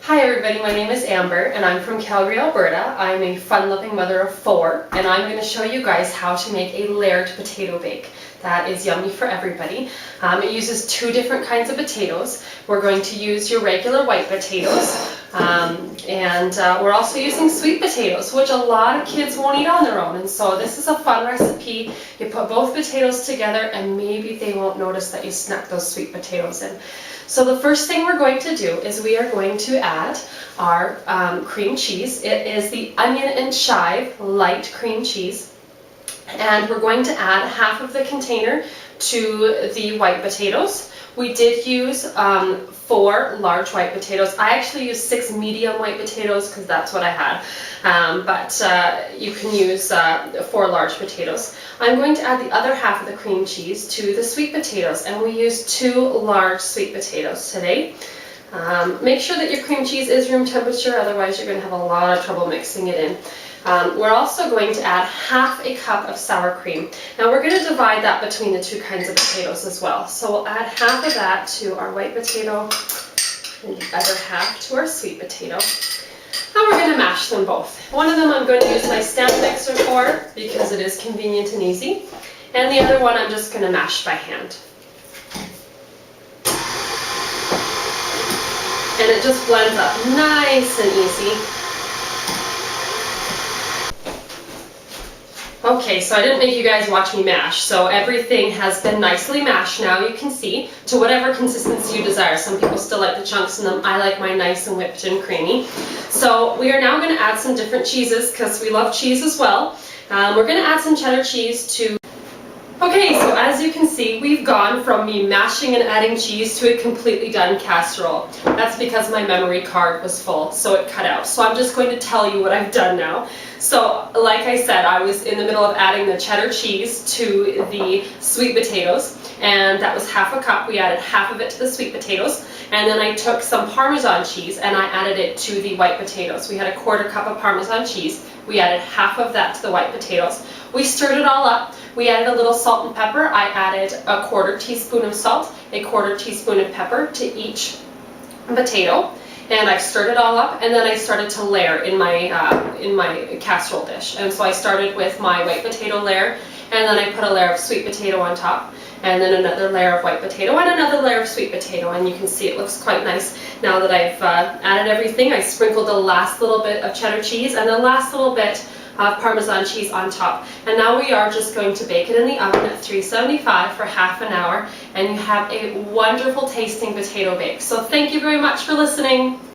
Hi everybody, my name is Amber and I'm from Calgary, Alberta. I'm a fun-loving mother of 4 and I'm going to show you guys how to make a layered potato bake. That is yummy for everybody. It uses 2 different kinds of potatoes. We're going to use your regular white potatoes and we're also using sweet potatoes, which a lot of kids won't eat on their own. And so this is a fun recipe. You put both potatoes together and maybe they won't notice that you snuck those sweet potatoes in. So the first thing we're going to do is we are going to add our cream cheese. It is the onion and chive light cream cheese. And we're going to add half of the container to the white potatoes. We did use 4 large white potatoes. I actually used 6 medium white potatoes because that's what I had. But you can use 4 large potatoes. I'm going to add the other half of the cream cheese to the sweet potatoes, and we use 2 large sweet potatoes today. Make sure that your cream cheese is room temperature, otherwise you're going to have a lot of trouble mixing it in. We're also going to add half a cup of sour cream. Now we're going to divide that between the 2 kinds of potatoes as well. So we'll add half of that to our white potato and the other half to our sweet potato. Now we're going to mash them both. One of them I'm going to use my stand mixer for because it is convenient and easy. And the other one I'm just going to mash by hand. And it just blends up nice and easy. Okay, so I didn't make you guys watch me mash, so everything has been nicely mashed now, you can see, to whatever consistency you desire. Some people still like the chunks in them. I like mine nice and whipped and creamy. So we are now going to add some different cheeses because we love cheese as well. We're going to add some cheddar cheese to... Okay, so as you can see, we've gone from me mashing and adding cheese to a completely done casserole. That's because my memory card was full, so it cut out. So I'm just going to tell you what I've done now. So, like I said, I was in the middle of adding the cheddar cheese to the sweet potatoes, and that was half a cup. We added half of it to the sweet potatoes, and then I took some Parmesan cheese and I added it to the white potatoes. We had a 1/4 cup of Parmesan cheese. We added half of that to the white potatoes. We stirred it all up. We added a little salt and pepper. I added a 1/4 teaspoon of salt, a 1/4 teaspoon of pepper to each potato. And I stirred it all up, and then I started to layer in my casserole dish. And so I started with my white potato layer, and then I put a layer of sweet potato on top, and then another layer of white potato, and another layer of sweet potato. And you can see it looks quite nice. Now that I've added everything, I sprinkled the last little bit of cheddar cheese and the last little bit of Parmesan cheese on top. And now we are just going to bake it in the oven at 375 for half an hour, and you have a wonderful tasting potato bake. So thank you very much for listening.